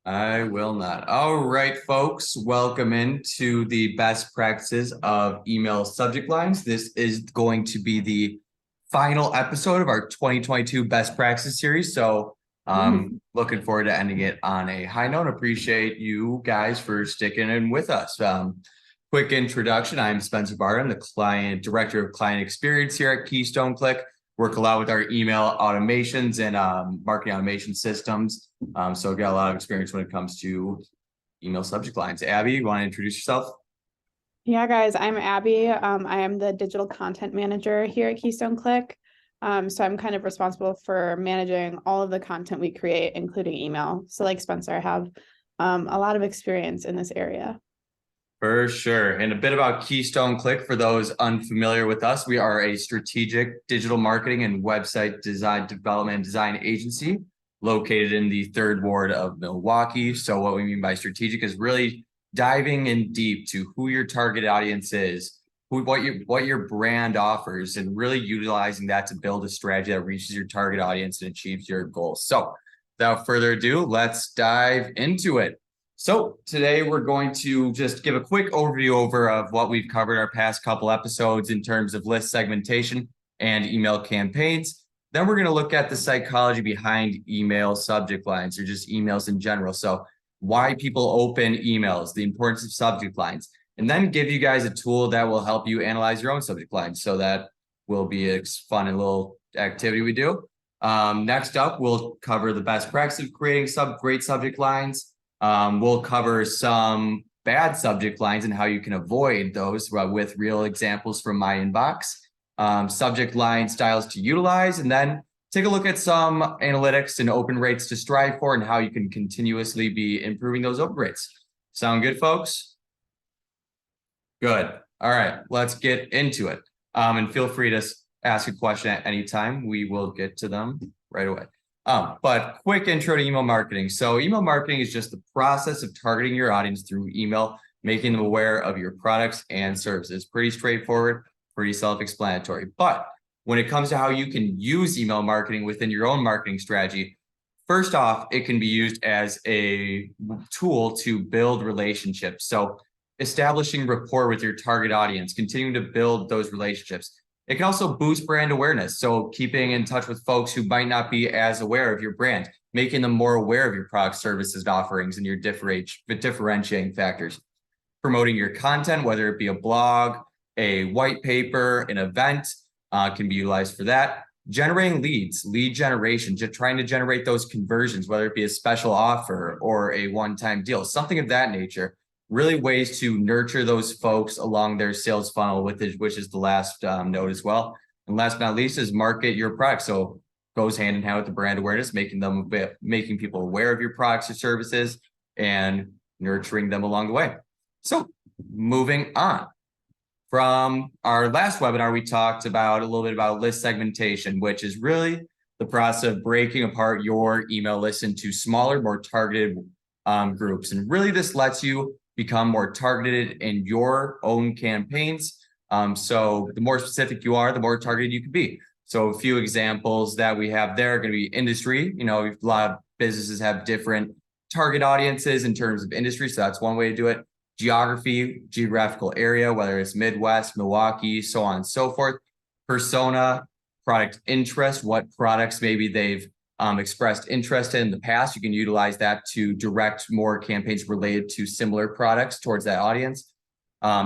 I will not. All right, folks, welcome into the best practices of email subject lines. This is going to be the final episode of our 2022 best practices series. So looking forward to ending it on a high note. Appreciate you guys for sticking in with us. Quick introduction. I'm Spencer Barton, the director of client experience here at Keystone Click. Work a lot with our email automations and marketing automation systems. So got a lot of experience when it comes to email subject lines. Abby, you want to introduce yourself? Yeah, guys, I'm Abby. I am the digital content manager here at Keystone Click. So I'm kind of responsible for managing all of the content we create, including email. So like Spencer, I have a lot of experience in this area. For sure. And a bit about Keystone Click for those unfamiliar with us. We are a strategic digital marketing and website design development and design agency located in the third ward of Milwaukee. So what we mean by strategic is really diving in deep to who your target audience is, what your brand offers, and really utilizing that to build a strategy that reaches your target audience and achieves your goals. So without further ado, let's dive into it. So today we're going to just give a quick overview of what we've covered our past couple episodes in terms of list segmentation and email campaigns. Then we're going to look at the psychology behind email subject lines or just emails in general. So why people open emails, the importance of subject lines, and then give you guys a tool that will help you analyze your own subject lines. So that will be a fun and little activity we do. Next up, we'll cover the best practice of creating great subject lines. We'll cover some bad subject lines and how you can avoid those with real examples from my inbox, subject line styles to utilize, and then take a look at some analytics and open rates to strive for and how you can continuously be improving those open rates. Sound good, folks? Good. All right, let's get into it. And feel free to ask a question at any time. We will get to them right away. But quick intro to email marketing. So email marketing is just the process of targeting your audience through email, making them aware of your products and services. Pretty straightforward, pretty self-explanatory. But when it comes to how you can use email marketing within your own marketing strategy, first off, it can be used as a tool to build relationships. So establishing rapport with your target audience, continuing to build those relationships. It can also boost brand awareness. So keeping in touch with folks who might not be as aware of your brand, making them more aware of your products, services, and offerings, and your differentiating factors. Promoting your content, whether it be a blog, a white paper, an event, can be utilized for that. Generating leads, lead generation, just trying to generate those conversions, whether it be a special offer or a one-time deal, something of that nature. Really ways to nurture those folks along their sales funnel, which is the last note as well. And last but not least is market your product. So goes hand in hand with the brand awareness, making people aware of your products or services and nurturing them along the way. So moving on. From our last webinar, we talked about a little bit about list segmentation, which is really the process of breaking apart your email list into smaller, more targeted groups. And really this lets you become more targeted in your own campaigns. So the more specific you are, the more targeted you can be. So a few examples that we have there are going to be industry. You know, a lot of businesses have different target audiences in terms of industry. So that's one way to do it. Geography, geographical area, whether it's Midwest, Milwaukee, so on and so forth. Persona, product interest, what products maybe they've expressed interest in the past. You can utilize that to direct more campaigns related to similar products towards that audience.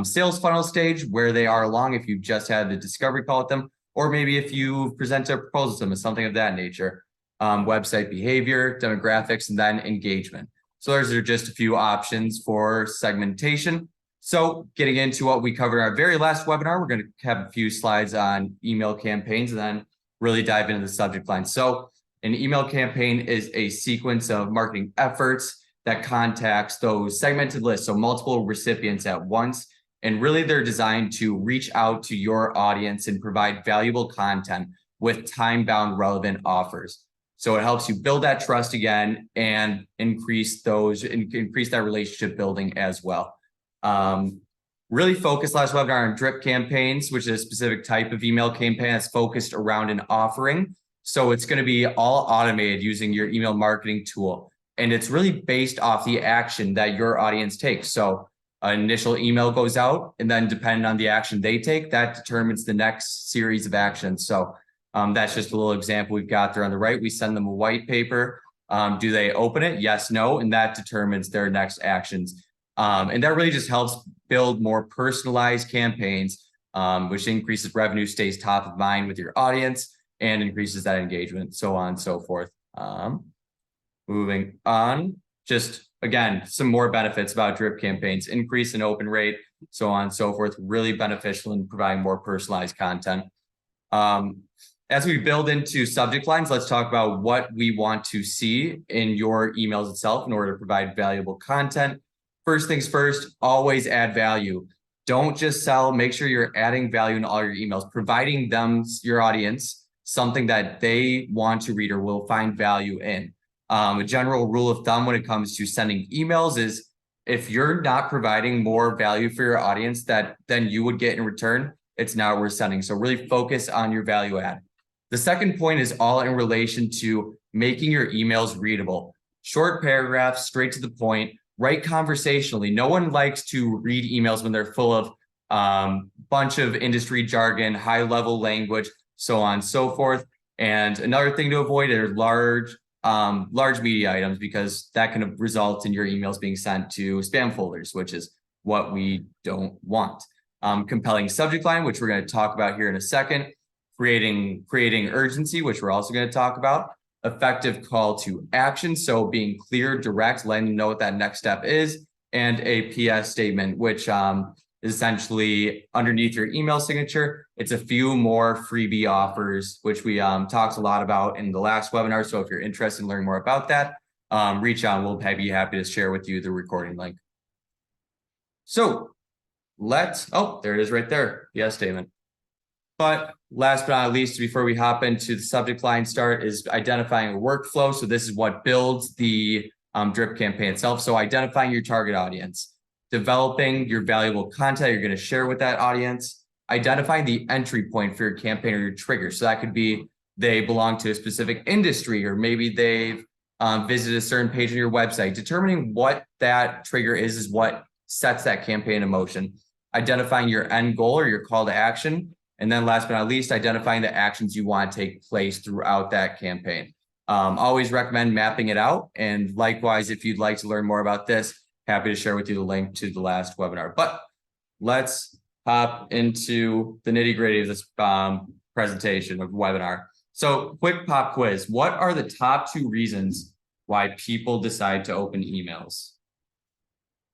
Sales funnel stage, where they are along, if you've just had the discovery call with them, or maybe if you present a proposal to them, something of that nature. Website behavior, demographics, and then engagement. So those are just a few options for segmentation. So getting into what we covered in our very last webinar, we're going to have a few slides on email campaigns and then really dive into the subject line. So an email campaign is a sequence of marketing efforts that contacts those segmented lists, so multiple recipients at once. And really they're designed to reach out to your audience and provide valuable content with time-bound relevant offers. So it helps you build that trust again and increase that relationship building as well. Really focused last webinar on drip campaigns, which is a specific type of email campaign that's focused around an offering. So it's going to be all automated using your email marketing tool. And it's really based off the action that your audience takes. So an initial email goes out, and then depending on the action they take, that determines the next series of actions. So that's just a little example we've got there on the right. We send them a white paper. Do they open it? Yes, no, and that determines their next actions. And that really just helps build more personalized campaigns, which increases revenue, stays top of mind with your audience, and increases that engagement, so on and so forth. Moving on, just again, some more benefits about drip campaigns: increase in open rate, so on and so forth, really beneficial in providing more personalized content. As we build into subject lines, let's talk about what we want to see in your emails itself in order to provide valuable content. First things first, always add value. Don't just sell, make sure you're adding value in all your emails, providing them, your audience, something that they want to read or will find value in. A general rule of thumb when it comes to sending emails is if you're not providing more value for your audience than you would get in return, it's not worth sending. So really focus on your value add. The second point is all in relation to making your emails readable. Short paragraphs, straight to the point, write conversationally. No one likes to read emails when they're full of bunch of industry jargon, high level language, so on and so forth. And another thing to avoid are large media items, because that can result in your emails being sent to spam folders, which is what we don't want. Compelling subject line, which we're going to talk about here in a second. Creating urgency, which we're also going to talk about. Effective call to action, so being clear, direct, letting them know what that next step is. And a PS statement, which is essentially underneath your email signature. It's a few more freebie offers, which we talked a lot about in the last webinar. So if you're interested in learning more about that, reach out. We'll be happy to share with you the recording link. So there it is right there. PS statement. But last but not least, before we hop into the subject line start, is identifying a workflow. So this is what builds the drip campaign itself. So identifying your target audience, developing your valuable content you're going to share with that audience, identifying the entry point for your campaign or your trigger. So that could be they belong to a specific industry, or maybe they've visited a certain page on your website. Determining what that trigger is what sets that campaign in motion. Identifying your end goal or your call to action. And then last but not least, identifying the actions you want to take place throughout that campaign. Always recommend mapping it out. And likewise, if you'd like to learn more about this, happy to share with you the link to the last webinar. But let's hop into the nitty gritty of this presentation of webinar. So quick pop quiz. What are the top 2 reasons why people decide to open emails?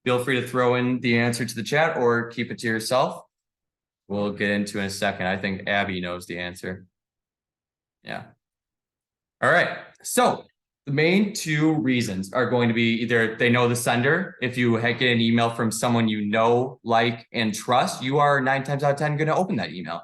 Feel free to throw in the answer to the chat or keep it to yourself. We'll get into in a second. I think Abby knows the answer. Yeah. All right. So the main 2 reasons are going to be either they know the sender. If you get an email from someone you know, like, and trust, you are 9 times out of 10 going to open that email.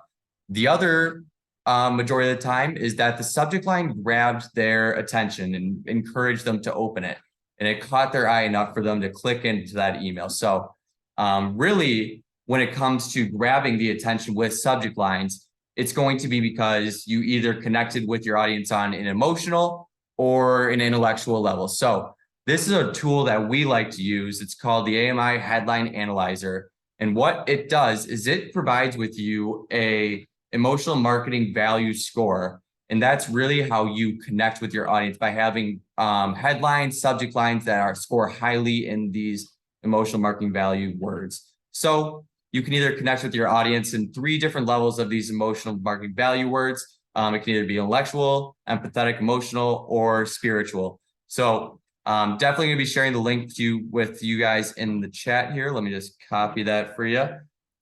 The other majority of the time is that the subject line grabbed their attention and encouraged them to open it. And it caught their eye enough for them to click into that email. So really, when it comes to grabbing the attention with subject lines, it's going to be because you either connected with your audience on an emotional or an intellectual level. So this is a tool that we like to use. It's called the AMI Headline Analyzer. And what it does is it provides with you a emotional marketing value score. And that's really how you connect with your audience, by having headlines, subject lines that score highly in these emotional marketing value words. So you can either connect with your audience in 3 different levels of these emotional marketing value words. It can either be intellectual, empathetic, emotional, or spiritual. So definitely going to be sharing the link with you guys in the chat here. Let me just copy that for you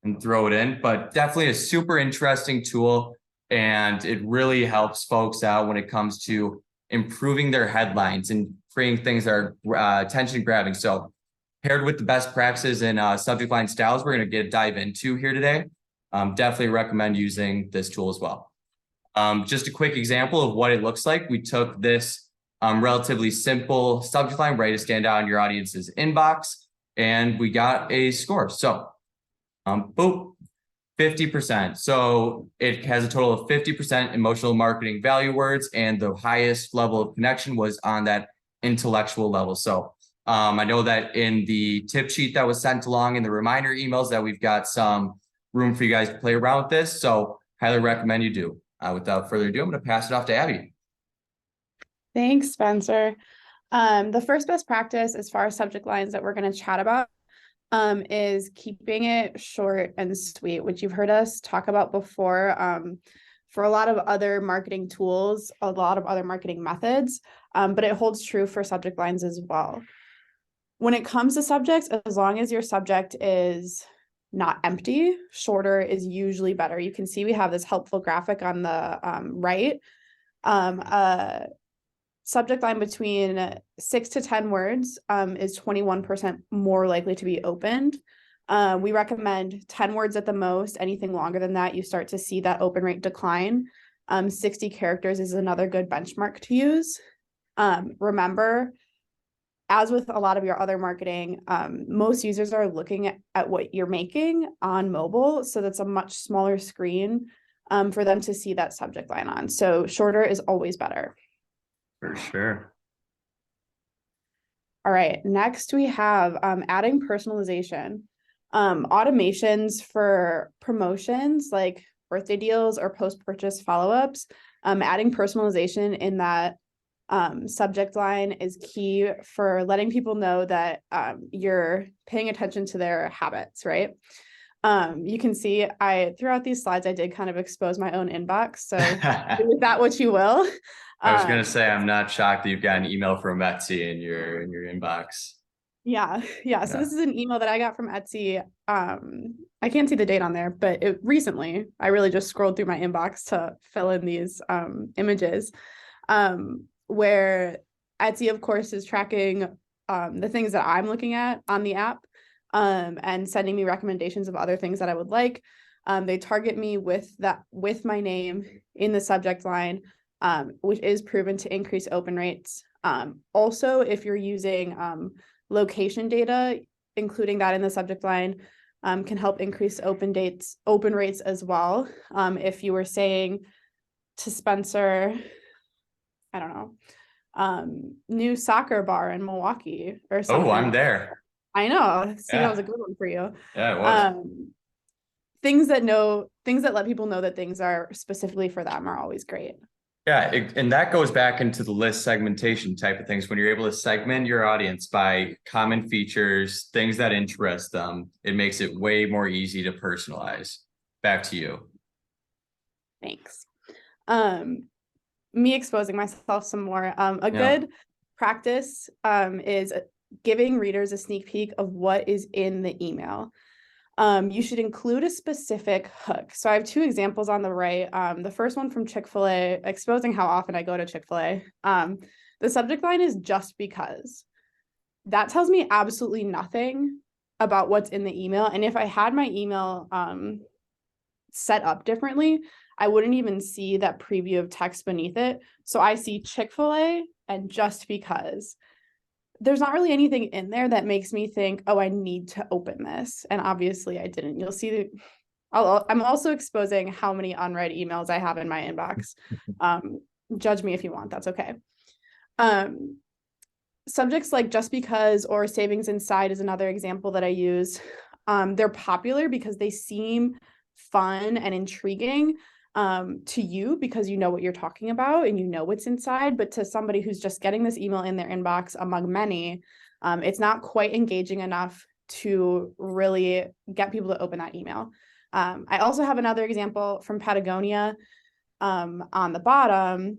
and throw it in. But definitely a super interesting tool. And it really helps folks out when it comes to improving their headlines and creating things that are attention grabbing. So paired with the best practices and subject line styles we're going to dive into here today. Definitely recommend using this tool as well. Just a quick example of what it looks like. We took this relatively simple subject line, ready to stand out in your audience's inbox, and we got a score. So boom, 50%. So it has a total of 50% emotional marketing value words, and the highest level of connection was on that intellectual level. So I know that in the tip sheet that was sent along in the reminder emails that we've got some room for you guys to play around with this. So highly recommend you do. Without further ado, I'm going to pass it off to Abby. Thanks, Spencer. The first best practice as far as subject lines that we're going to chat about is keeping it short and sweet, which you've heard us talk about before for a lot of other marketing tools, a lot of other marketing methods, but it holds true for subject lines as well. When it comes to subjects, as long as your subject is not empty, shorter is usually better. You can see we have this helpful graphic on the right. Subject line between 6 to 10 words is 21% more likely to be opened. We recommend 10 words at the most. Anything longer than that, you start to see that open rate decline. 60 characters is another good benchmark to use. Remember, as with a lot of your other marketing, most users are looking at what you're making on mobile. So that's a much smaller screen for them to see that subject line on. So shorter is always better. For sure. All right, next we have adding personalization. Automations for promotions like birthday deals or post-purchase follow-ups. Adding personalization in that subject line is key for letting people know that you're paying attention to their habits, right? You can see throughout these slides, I did kind of expose my own inbox. So is that what you will? I was going to say, I'm not shocked that you've got an email from Etsy in your inbox. Yeah. So this is an email that I got from Etsy. I can't see the date on there, but recently I really just scrolled through my inbox to fill in these images. Where Etsy, of course, is tracking the things that I'm looking at on the app and sending me recommendations of other things that I would like. They target me with my name in the subject line, which is proven to increase open rates. Also, if you're using location data, including that in the subject line, can help increase open rates as well. If you were saying to Spencer, I don't know, new soccer bar in Milwaukee or something. Oh, I'm there. I know. See, that was a good one for you. Yeah, it was. Things that let people know that things are specifically for them are always great. Yeah, and that goes back into the list segmentation type of things. When you're able to segment your audience by common features, things that interest them, it makes it way more easy to personalize. Back to you. Thanks. Me exposing myself some more. Good practice is giving readers a sneak peek of what is in the email. You should include a specific hook. So I have two examples on the right. The first one from Chick-fil-A, exposing how often I go to Chick-fil-A. The subject line is just because. That tells me absolutely nothing about what's in the email. And if I had my email set up differently, I wouldn't even see that preview of text beneath it. So I see Chick-fil-A and just because. There's not really anything in there that makes me think, oh, I need to open this. And obviously I didn't. You'll see I'm also exposing how many unread emails I have in my inbox. Judge me if you want, that's okay. Subjects like just because or savings inside is another example that I use. They're popular because they seem fun and intriguing to you because you know what you're talking about and you know what's inside, but to somebody who's just getting this email in their inbox among many, it's not quite engaging enough to really get people to open that email. I also have another example from Patagonia on the bottom,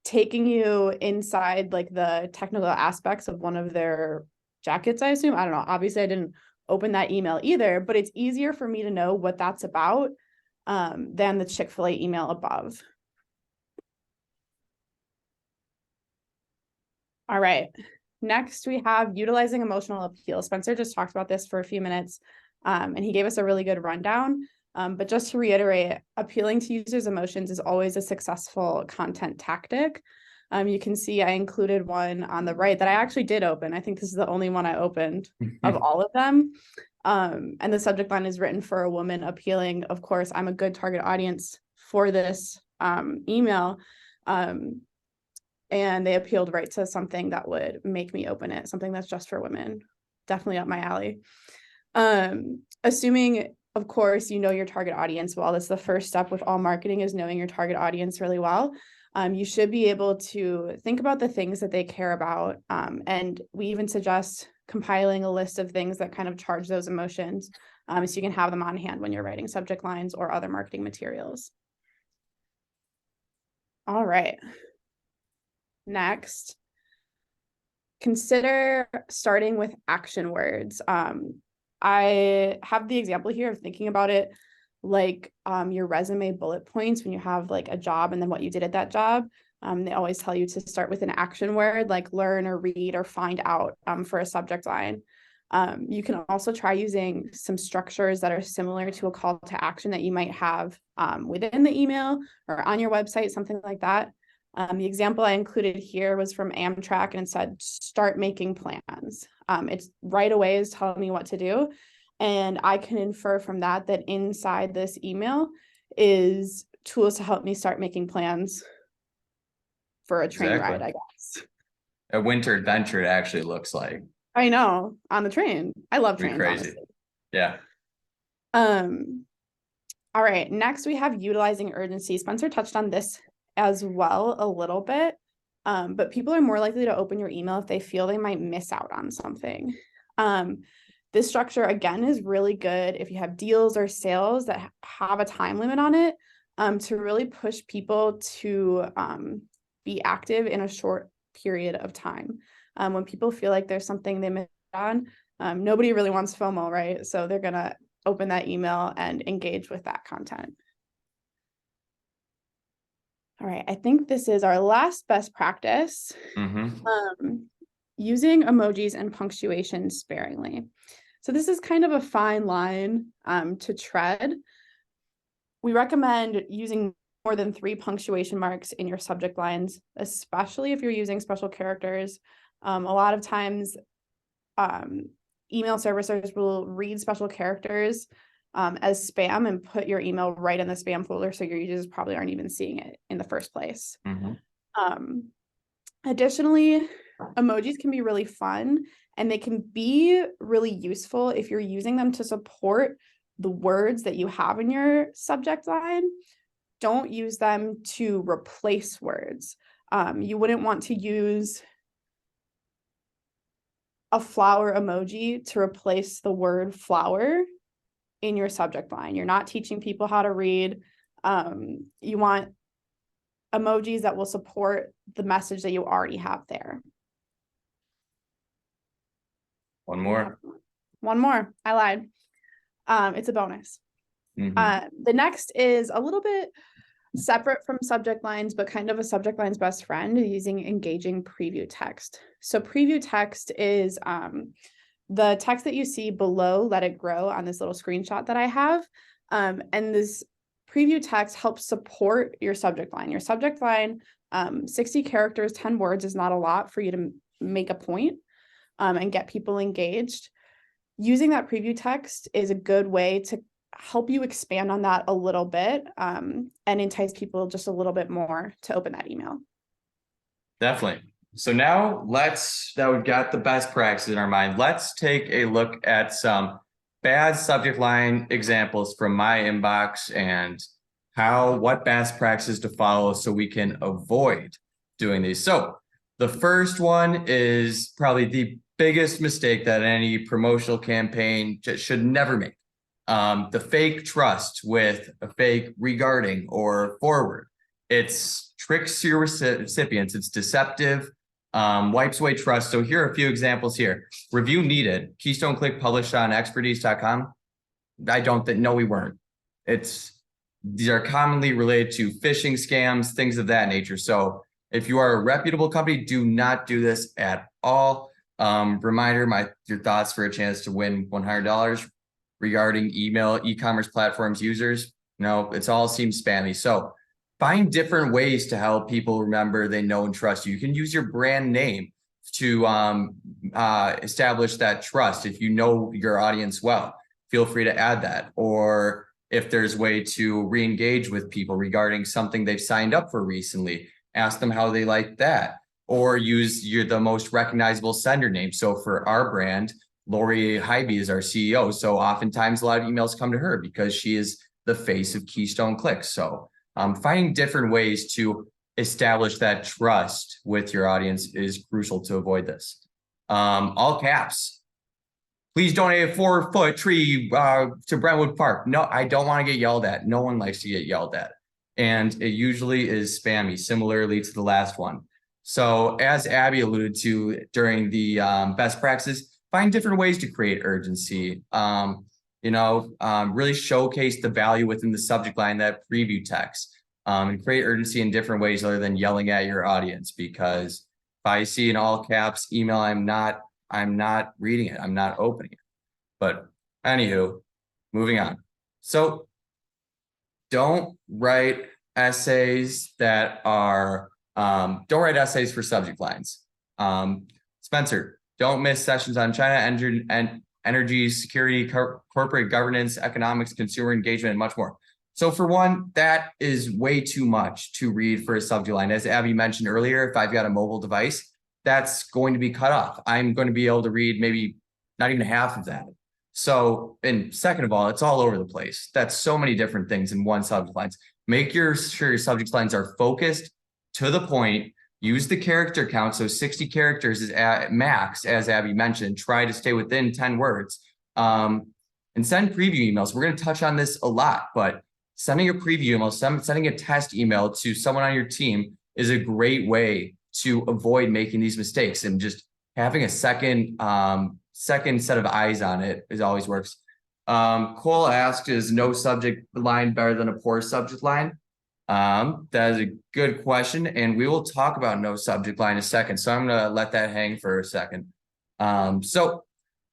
taking you inside like the technical aspects of one of their jackets, I assume. I don't know. Obviously, I didn't open that email either, but it's easier for me to know what that's about than the Chick-fil-A email above. All right. Next, we have utilizing emotional appeal. Spencer just talked about this for a few minutes, and he gave us a really good rundown. But just to reiterate, appealing to users' emotions is always a successful content tactic. You can see I included one on the right that I actually did open. I think this is the only one I opened of all of them. And the subject line is written for a woman appealing. Of course, I'm a good target audience for this email. And and they appealed right to something that would make me open it, something that's just for women. Definitely up my alley. Assuming, of course, you know your target audience well. That's the first step with all marketing, is knowing your target audience really well. You should be able to think about the things that they care about. And we even suggest compiling a list of things that kind of charge those emotions, so you can have them on hand when you're writing subject lines or other marketing materials. All right. Next, consider starting with action words. I have the example here of thinking about it like your resume bullet points when you have like a job and then what you did at that job. They always tell you to start with an action word like learn or read or find out for a subject line. You can also try using some structures that are similar to a call to action that you might have within the email or on your website, something like that. The example I included here was from Amtrak, and it said, start making plans. It's right away is telling me what to do. And I can infer from that that inside this email is tools to help me start making plans for a train ride, I guess. A winter adventure, it actually looks like. I know, on the train. I love trains, crazy. honestly. Yeah. All right, next we have utilizing urgency. Spencer touched on this as well a little bit, but people are more likely to open your email if they feel they might miss out on something. This structure, again, is really good if you have deals or sales that have a time limit on it, to really push people to be active in a short period of time. When people feel like there's something they missed on, nobody really wants FOMO, right? So they're gonna open that email and engage with that content. All right, I think this is our last best practice. Using emojis and punctuation sparingly. So this is kind of a fine line to tread. We recommend using more than 3 punctuation marks in your subject lines, especially if you're using special characters. A lot of times, email servicers will read special characters as spam and put your email right in the spam folder, so your users probably aren't even seeing it in the first place. Additionally, emojis can be really fun, and they can be really useful if you're using them to support the words that you have in your subject line. Don't use them to replace words. You wouldn't want to use a flower emoji to replace the word flower in your subject line. You're not teaching people how to read. You want emojis that will support the message that you already have there. One more. I lied. It's a bonus. The next is a little bit separate from subject lines, but kind of a subject line's best friend, using engaging preview text. So preview text is the text that you see below Let It Grow on this little screenshot that I have. And this preview text helps support your subject line. Your subject line, 60 characters, 10 words is not a lot for you to make a point and get people engaged. Using that preview text is a good way to help you expand on that a little bit and entice people just a little bit more to open that email. Definitely. So now that we've got the best practices in our mind, let's take a look at some bad subject line examples from my inbox and what best practices to follow so we can avoid doing these. So the first one is probably the biggest mistake that any promotional campaign should never make. The fake trust with a fake regarding or forward. It's tricks your recipients. It's deceptive, wipes away trust. So here are a few examples here. Review needed. Keystone Click published on expertise.com. I don't think, no, we weren't. These are commonly related to phishing scams, things of that nature. So if you are a reputable company, do not do this at all. Reminder, your thoughts for a chance to win $100 regarding email e-commerce platforms users. No, it's all seems spammy. So find different ways to help people remember they know and trust you. You can use your brand name to establish that trust. If you know your audience well, feel free to add that. Or if there's a way to re-engage with people regarding something they've signed up for recently, ask them how they like that. or use the most recognizable sender name. So for our brand, Lori Hybe is our CEO. So oftentimes a lot of emails come to her because she is the face of Keystone Click. So finding different ways to establish that trust with your audience is crucial to avoid this. All caps. Please donate a 4-foot tree to Brentwood Park. No, I don't want to get yelled at. No one likes to get yelled at. And it usually is spammy, similarly to the last one. So as Abby alluded to during the best practices, find different ways to create urgency. Really showcase the value within the subject line, that preview text, and create urgency in different ways other than yelling at your audience. Because if I see an all caps email, I'm not reading it. I'm not opening it. But anywho, moving on. So don't write essays that are, don't write essays for subject lines. Spencer, don't miss sessions on China, energy, security, corporate governance, economics, consumer engagement, and much more. So for one, that is way too much to read for a subject line. As Abby mentioned earlier, if I've got a mobile device, that's going to be cut off. I'm going to be able to read maybe not even half of that. So, and second of all, it's all over the place. That's so many different things in one subject lines. Make sure your subject lines are focused, to the point. Use the character count. So 60 characters is at max, as Abby mentioned. Try to stay within 10 words. And send preview emails. We're going to touch on this a lot, but sending a preview email, sending a test email to someone on your team is a great way to avoid making these mistakes, and just having a second set of eyes on it always works. Cole asked, is no subject line better than a poor subject line? That is a good question, and we will talk about no subject line in a second. So I'm gonna let that hang for a second. So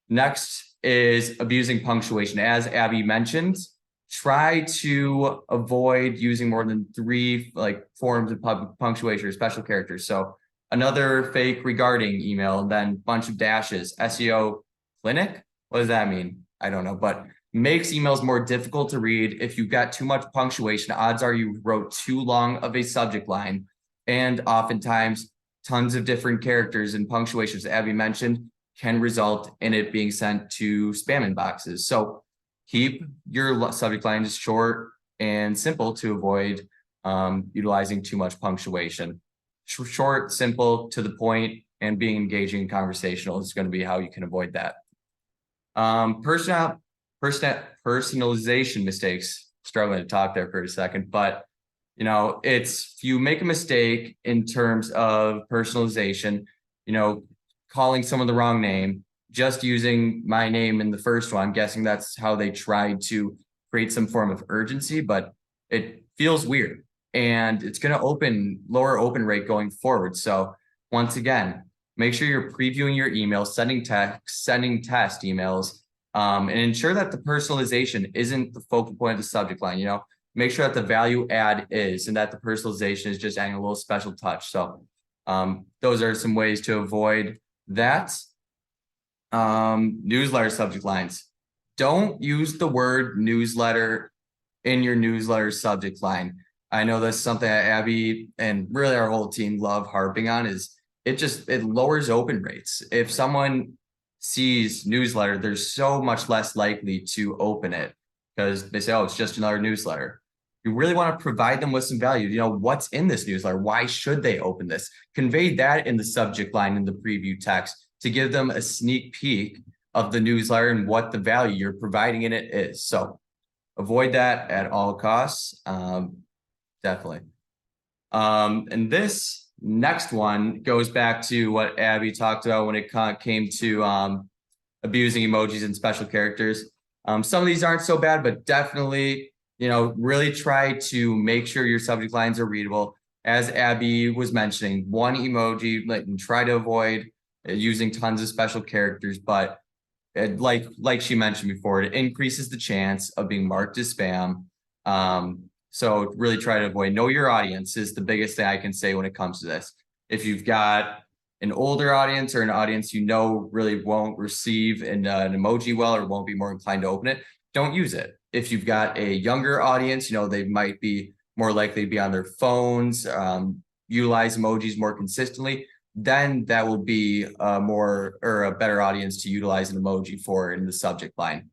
next is abusing punctuation. As Abby mentioned, try to avoid using more than 3 forms of punctuation or special characters. So another fake regarding email, then bunch of dashes. SEO clinic, what does that mean? I don't know, but makes emails more difficult to read. If you've got too much punctuation, odds are you wrote too long of a subject line, and oftentimes tons of different characters and punctuations, Abby mentioned, can result in it being sent to spam inboxes. So keep your subject lines short and simple to avoid utilizing too much punctuation. Short, simple, to the point, and being engaging and conversational is going to be how you can avoid that. Personalization mistakes. Struggling to talk there for a second, but it's, if you make a mistake in terms of personalization, calling someone the wrong name, just using my name in the first one. I'm guessing that's how they tried to create some form of urgency, but it feels weird, and it's going to lower open rate going forward. So once again, make sure you're previewing your emails, sending text, sending test emails, and ensure that the personalization isn't the focal point of the subject line. Make sure that the value add is, and that the personalization is just adding a little special touch. So those are some ways to avoid that. Newsletter subject lines. Don't use the word newsletter in your newsletter subject line. I know that's something that Abby and really our whole team love harping on, is it lowers open rates. If someone sees newsletter, they're so much less likely to open it because they say, oh, it's just another newsletter. You really want to provide them with some value. What's in this newsletter? Why should they open this? Convey that in the subject line, in the preview text, to give them a sneak peek of the newsletter and what the value you're providing in it is. So avoid that at all costs. Definitely. And this next one goes back to what Abby talked about when it came to abusing emojis and special characters. Some of these aren't so bad, but definitely, really try to make sure your subject lines are readable. As Abby was mentioning, one emoji, try to avoid using tons of special characters, but like she mentioned before, it increases the chance of being marked as spam. So really try to avoid. Know your audience is the biggest thing I can say when it comes to this. If you've got an older audience or an audience really won't receive an emoji well, or won't be more inclined to open it, don't use it. If you've got a younger audience, they might be more likely to be on their phones, utilize emojis more consistently, then that will be a more or a better audience to utilize an emoji for in the subject line.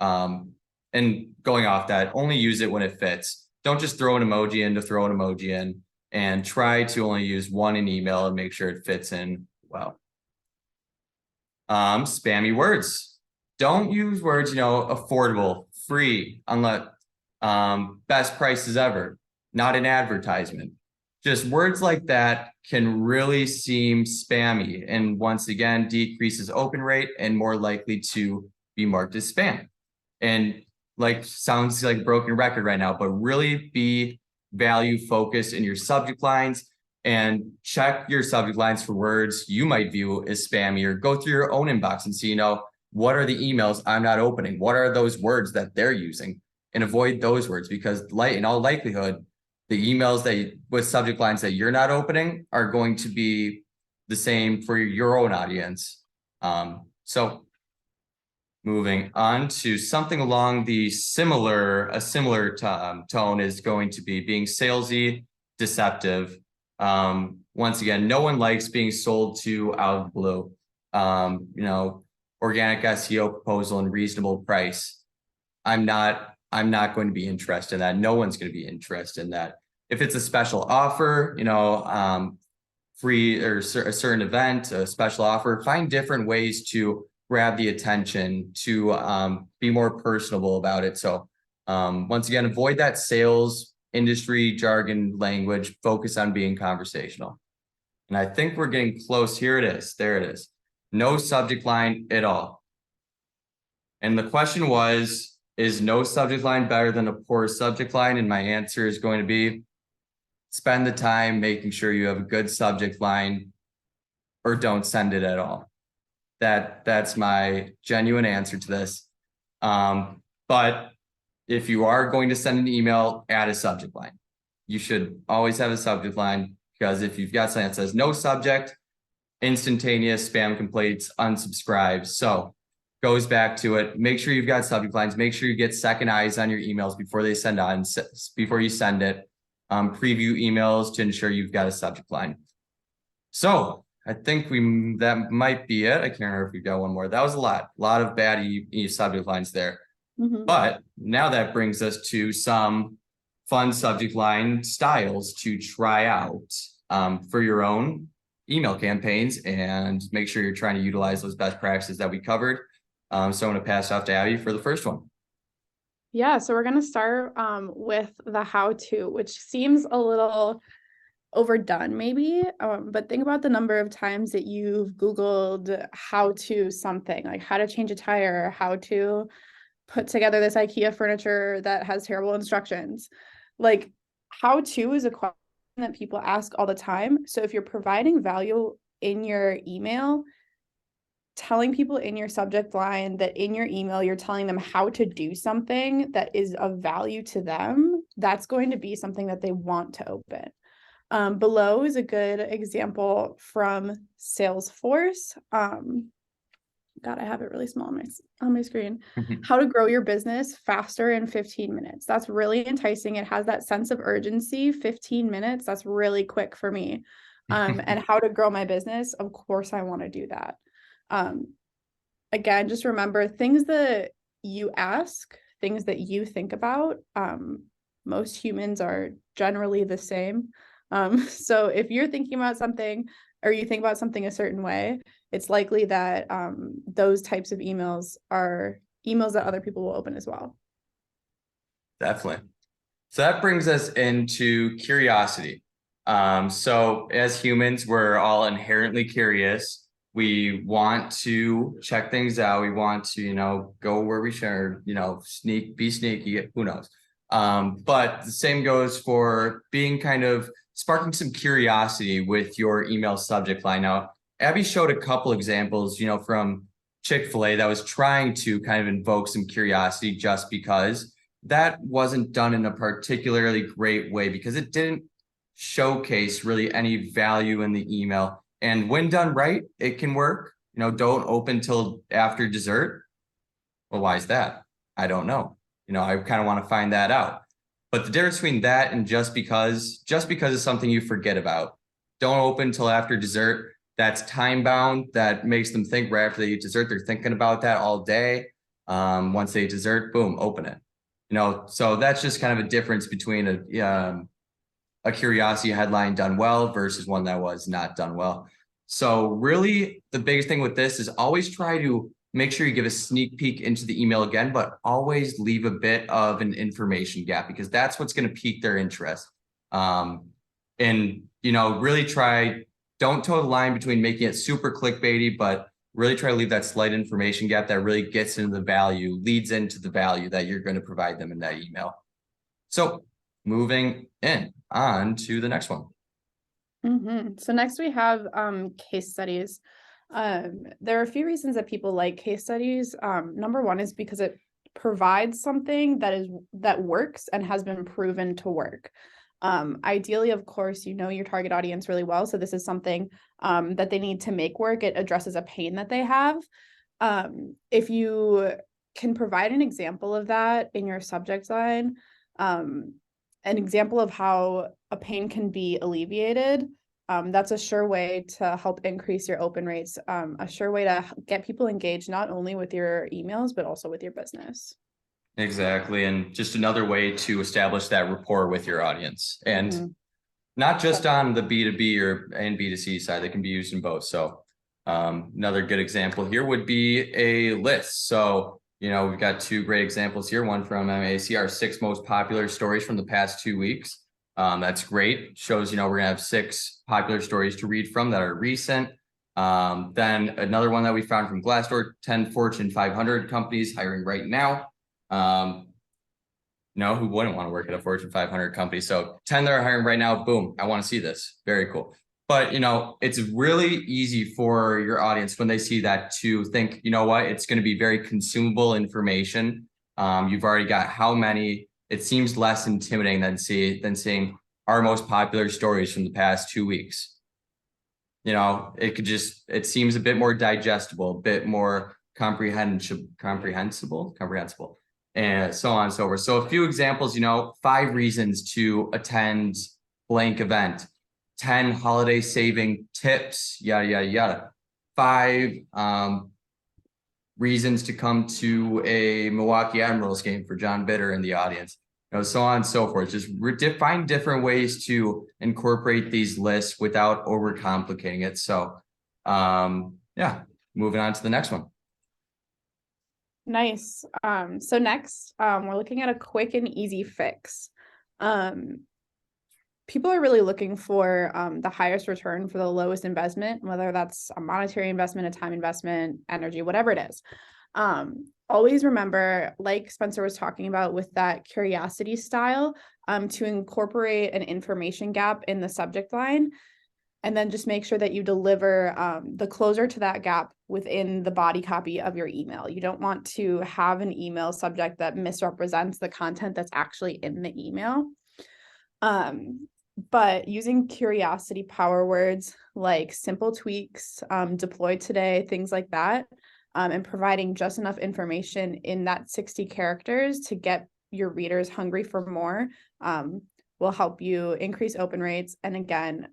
And going off that, only use it when it fits. Don't just throw an emoji in to throw an emoji in, and try to only use one in email and make sure it fits in well. Spammy words. Don't use words, affordable, free, unless best prices ever, not an advertisement. Just words like that can really seem spammy, and once again decreases open rate and more likely to be marked as spam. And like, sounds like a broken record right now, but really be value focused in your subject lines, and check your subject lines for words you might view as spammy, or go through your own inbox and see, what are the emails I'm not opening? What are those words that they're using? And avoid those words, because in all likelihood, the emails with subject lines that you're not opening are going to be the same for your own audience. So moving on to something along a similar tone is going to be being salesy, deceptive. Once again, no one likes being sold to out of the blue. Organic SEO proposal and reasonable price. I'm not going to be interested in that. No one's going to be interested in that. If it's a special offer, free or a certain event, a special offer, find different ways to grab the attention, to be more personable about it. So once again, avoid that sales industry jargon language, focus on being conversational. And I think we're getting close. Here it is. There it is. No subject line at all. And the question was, is no subject line better than a poor subject line? And my answer is going to be, spend the time making sure you have a good subject line, or don't send it at all. That's my genuine answer to this. But if you are going to send an email, add a subject line. You should always have a subject line, because if you've got something that says no subject, instantaneous spam complaints, unsubscribe. So goes back to it. Make sure you've got subject lines. Make sure you get second eyes on your emails before you send it. Preview emails to ensure you've got a subject line. So I think that might be it. I can't remember if we've got one more. That was a lot of bad subject lines there. Mhm. But now that brings us to some fun subject line styles to try out for your own email campaigns, and make sure you're trying to utilize those best practices that we covered. So I'm going to pass it off to Abby for the first one. Yeah, so we're going to start with the how-to, which seems a little overdone maybe, but think about the number of times that you've Googled how to something, like how to change a tire, how to put together this IKEA furniture that has terrible instructions. Like, how to is a question that people ask all the time. So if you're providing value in your email, telling people in your subject line that in your email you're telling them how to do something that is of value to them, that's going to be something that they want to open. Below is a good example from Salesforce. God, I have it really small on my screen. How to grow your business faster in 15 minutes. That's really enticing. It has that sense of urgency. 15 minutes, that's really quick for me. And how to grow my business, of course I want to do that. Again, just remember, things that you ask, things that you think about, most humans are generally the same. So if you're thinking about something, or you think about something a certain way, it's likely that those types of emails are emails that other people will open as well. Definitely. So that brings us into curiosity. So as humans, we're all inherently curious. We want to check things out. We want to, go where we should, be sneaky, who knows? But the same goes for being kind of sparking some curiosity with your email subject line. Now, Abby showed a couple examples, from Chick-fil-A that was trying to kind of invoke some curiosity, just because that wasn't done in a particularly great way, because it didn't showcase really any value in the email. And when done right, it can work. Don't open till after dessert. Well, why is that? I don't know. I kind of want to find that out. But the difference between that and just because it's something you forget about. Don't open till after dessert. that's time bound, that makes them think right after they eat dessert, they're thinking about that all day. Once they eat dessert, boom, open it. So that's just kind of a difference between a curiosity headline done well versus one that was not done well. So really the biggest thing with this is always try to make sure you give a sneak peek into the email again, but always leave a bit of an information gap, because that's what's going to pique their interest. And really don't toe the line between making it super clickbaity, but really try to leave that slight information gap that really gets into the value, leads into the value that you're going to provide them in that email. So moving on to the next one. So next we have case studies. There are a few reasons that people like case studies. Number one is because it provides something that works and has been proven to work. Ideally, of course, your target audience really well. So this is something that they need to make work. It addresses a pain that they have. If you can provide an example of that in your subject line, an example of how a pain can be alleviated, that's a sure way to help increase your open rates, a sure way to get people engaged, not only with your emails, but also with your business. Exactly. And just another way to establish that rapport with your audience, and not just on the B2B and B2C side, they can be used in both. So another good example here would be a list. So, we've got two great examples here, one from MAC, our 6 most popular stories from the past 2 weeks. That's great. Shows, we're gonna have 6 popular stories to read from that are recent. Then another one that we found from Glassdoor, 10 Fortune 500 companies hiring right now. Who wouldn't want to work at a Fortune 500 company? So 10 that are hiring right now, boom, I want to see this. Very cool. But, it's really easy for your audience when they see that to think, it's going to be very consumable information. You've already got how many. It seems less intimidating than seeing our most popular stories from the past 2 weeks. It seems a bit more digestible, a bit more comprehensible, and so on and so forth. So a few examples, 5 reasons to attend blank event, 10 holiday saving tips, yada, yada, yada. 5 reasons to come to a Milwaukee Admirals game for John Bitter in the audience, so on and so forth. Just find different ways to incorporate these lists without overcomplicating it. So moving on to the next one. Nice. So next, we're looking at a quick and easy fix. People are really looking for the highest return for the lowest investment, whether that's a monetary investment, a time investment, energy, whatever it is. Always remember, like Spencer was talking about with that curiosity style, to incorporate an information gap in the subject line, and then just make sure that you deliver the closer to that gap within the body copy of your email. You don't want to have an email subject that misrepresents the content that's actually in the email. But using curiosity power words like simple tweaks, deployed today, things like that, and providing just enough information in that 60 characters to get your readers hungry for more, will help you increase open rates. And again,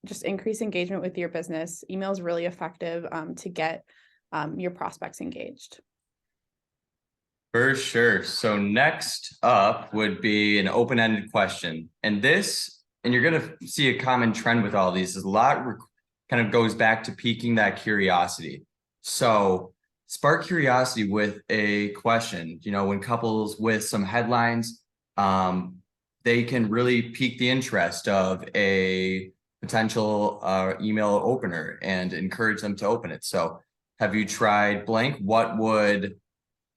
just increase engagement with your business. Email is really effective to get your prospects engaged. For sure. So next up would be an open-ended question. And you're going to see a common trend with all these, is a lot kind of goes back to piquing that curiosity. So spark curiosity with a question. When couples with some headlines, they can really pique the interest of a potential email opener and encourage them to open it. So have you tried blank? What would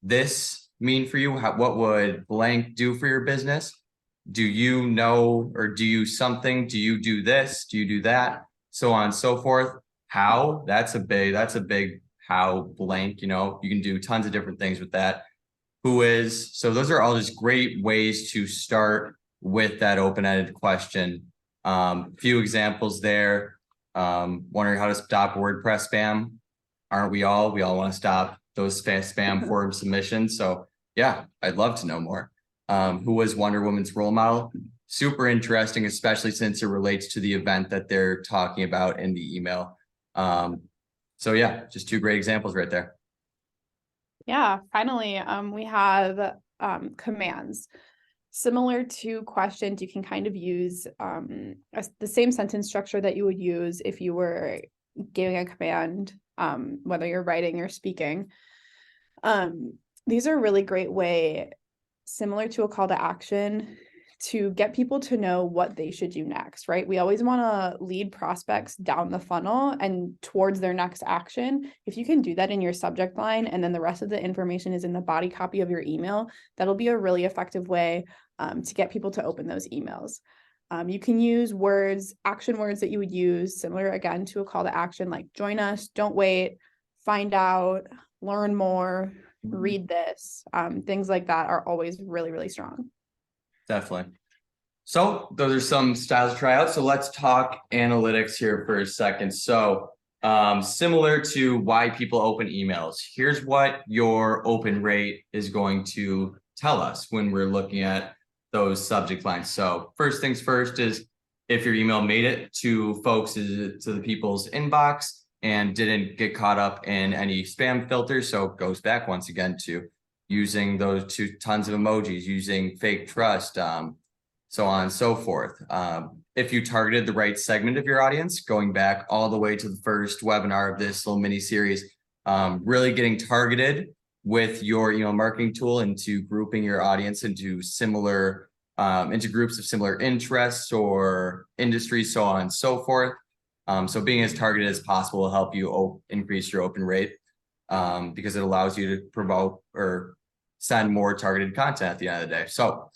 this mean for you? What would blank do for your business? Do you know, or do you something? Do you do this? Do you do that? So on and so forth. How? That's a big how blank, you can do tons of different things with that. Who is? So those are all just great ways to start with that open-ended question. Few examples there. Wondering how to stop WordPress spam. Aren't we all? We all want to stop those spam form submissions. So yeah, I'd love to know more. Who was Wonder Woman's role model? super interesting, especially since it relates to the event that they're talking about in the email. So yeah, just two great examples right there. Yeah, finally, we have commands. Similar to questions, you can kind of use the same sentence structure that you would use if you were giving a command, whether you're writing or speaking. These are a really great way, similar to a call to action, to get people to know what they should do next, right? We always want to lead prospects down the funnel and towards their next action. If you can do that in your subject line, and then the rest of the information is in the body copy of your email, that'll be a really effective way to get people to open those emails. You can use words, action words that you would use, similar again to a call to action, like join us, don't wait, find out, learn more, read this. Things like that are always really, really strong. Definitely. So those are some styles to try out. So let's talk analytics here for a second. So similar to why people open emails, here's what your open rate is going to tell us when we're looking at those subject lines. So first things first is if your email made it to folks, to the people's inbox and didn't get caught up in any spam filters. So it goes back once again to using those tons of emojis, using fake trust, so on and so forth. If you targeted the right segment of your audience, going back all the way to the first webinar of this little mini series, really getting targeted with your email marketing tool into grouping your audience into similar, into groups of similar interests or industries, so on and so forth. So being as targeted as possible will help you increase your open rate, because it allows you to promote or send more targeted content at the end of the day. So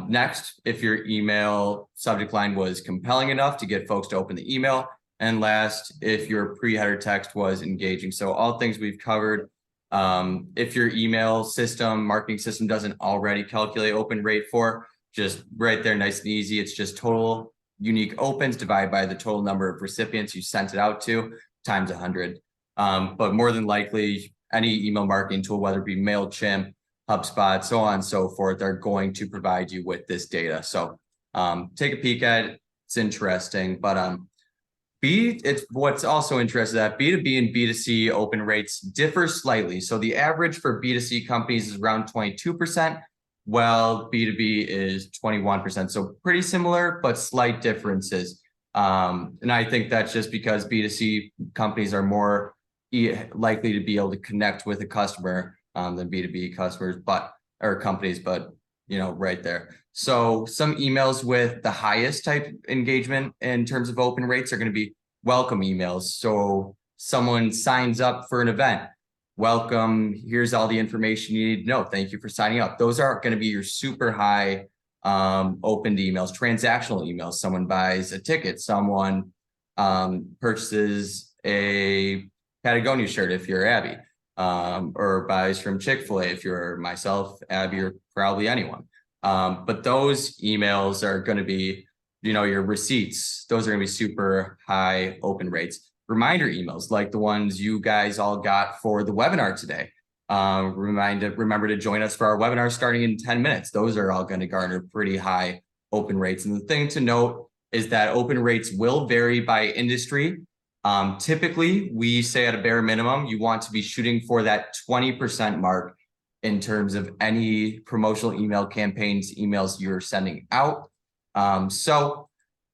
next, if your email subject line was compelling enough to get folks to open the email, and last, if your pre-header text was engaging. So all things we've covered. If your email system, marketing system doesn't already calculate open rate for, just right there, nice and easy. It's just total unique opens divided by the total number of recipients you sent it out to times 100. But more than likely, any email marketing tool, whether it be MailChimp, HubSpot, so on and so forth, are going to provide you with this data. So take a peek at it. It's interesting, but it's what's also interesting that B2B and B2C open rates differ slightly. So the average for B2C companies is around 22%, while B2B is 21%. So pretty similar, but slight differences. And I think that's just because B2C companies are more likely to be able to connect with a customer than B2B customers, or companies, but right there. So some emails with the highest type engagement in terms of open rates are going to be welcome emails. So someone signs up for an event. Welcome, here's all the information you need to know. Thank you for signing up. Those are going to be your super high opened emails. Transactional emails, someone buys a ticket, someone purchases a Patagonia shirt if you're Abby, or buys from Chick-fil-A if you're myself, Abby, or probably anyone. But those emails are going to be, your receipts. Those are going to be super high open rates. Reminder emails like the ones you guys all got for the webinar today. Remember to join us for our webinar starting in 10 minutes. Those are all going to garner pretty high open rates. And the thing to note is that open rates will vary by industry. Typically, we say at a bare minimum, you want to be shooting for that 20% mark in terms of any promotional email campaigns, emails you're sending out. So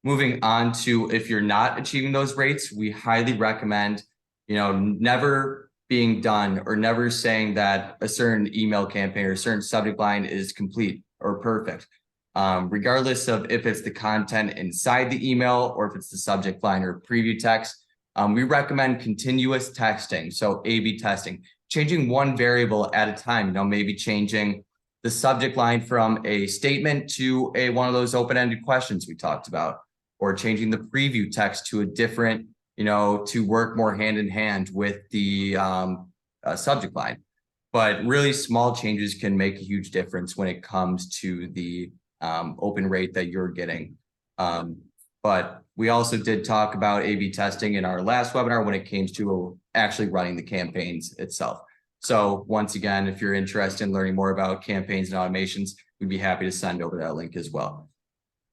moving on to, if you're not achieving those rates, we highly recommend, never being done or never saying that a certain email campaign or a certain subject line is complete or perfect. Regardless of if it's the content inside the email or if it's the subject line or preview text, we recommend continuous testing. So A/B testing, changing one variable at a time, maybe changing the subject line from a statement to one of those open-ended questions we talked about, or changing the preview text to a different, to work more hand in hand with the subject line. But really small changes can make a huge difference when it comes to the open rate that you're getting. But we also did talk about A/B testing in our last webinar when it came to actually running the campaigns itself. So once again, if you're interested in learning more about campaigns and automations, we'd be happy to send over that link as well.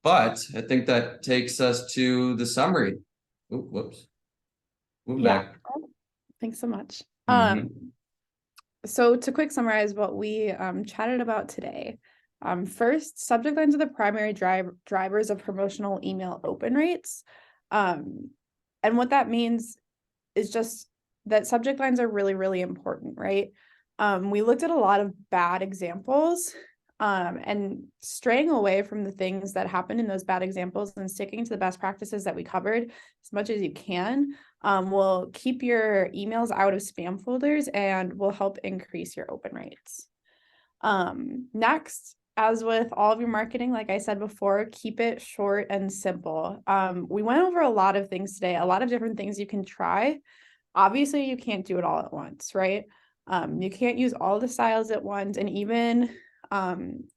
but I think that takes us to the summary. Oop, whoops. Move Yeah. back. Thanks so much. Mhm. So to quick summarize what we chatted about today. First, subject lines are the primary drivers of promotional email open rates. And what that means is just that subject lines are really, really important, right? We looked at a lot of bad examples, and straying away from the things that happened in those bad examples and sticking to the best practices that we covered as much as you can will keep your emails out of spam folders and will help increase your open rates. Next, as with all of your marketing, like I said before, keep it short and simple. We went over a lot of things today, a lot of different things you can try. Obviously, you can't do it all at once, right? You can't use all the styles at once, and even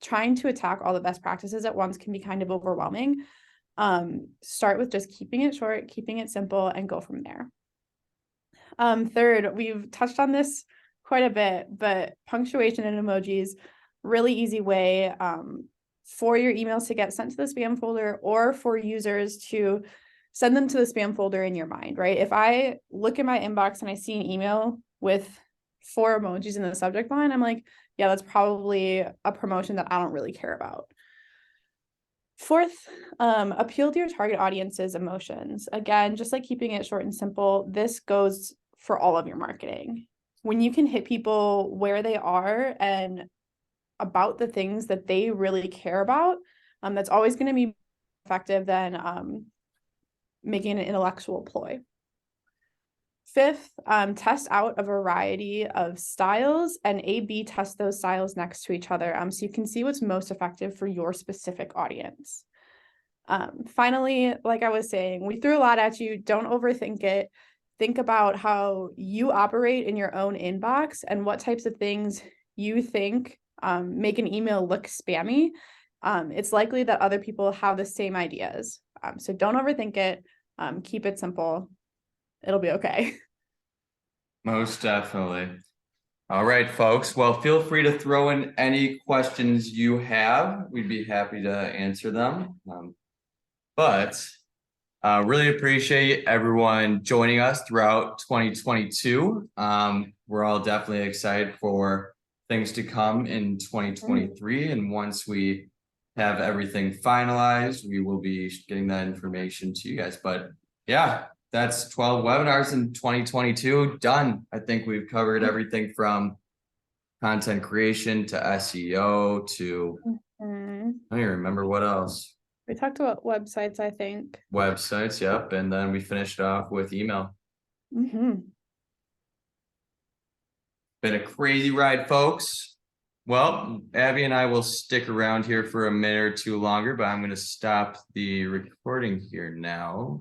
trying to attack all the best practices at once can be kind of overwhelming. Start with just keeping it short, keeping it simple, and go from there. Third, we've touched on this quite a bit, but punctuation and emojis, really easy way for your emails to get sent to the spam folder or for users to send them to the spam folder in your mind, right? If I look in my inbox and I see an email with 4 emojis in the subject line, I'm like, yeah, that's probably a promotion that I don't really care about. Fourth, appeal to your target audience's emotions. Again, just like keeping it short and simple, this goes for all of your marketing. When you can hit people where they are and about the things that they really care about, that's always going to be effective than making an intellectual ploy. Fifth, test out a variety of styles and A/B test those styles next to each other so you can see what's most effective for your specific audience. Finally, like I was saying, we threw a lot at you. Don't overthink it. Think about how you operate in your own inbox and what types of things you think make an email look spammy. It's likely that other people have the same ideas. So don't overthink it. Keep it simple. It'll be okay. Most definitely. All right, folks. Well, feel free to throw in any questions you have. We'd be happy to answer them. But really appreciate everyone joining us throughout 2022. We're all definitely excited for things to come in 2023. And once we have everything finalized, we will be getting that information to you guys. But yeah, that's 12 webinars in 2022 done. I think we've covered everything from content creation to SEO to I don't even remember what else. We talked about websites, I think. Websites, yep. And then we finished off with email. Been a crazy ride, folks. Well, Abby and I will stick around here for a minute or two longer, but I'm going to stop the recording here now.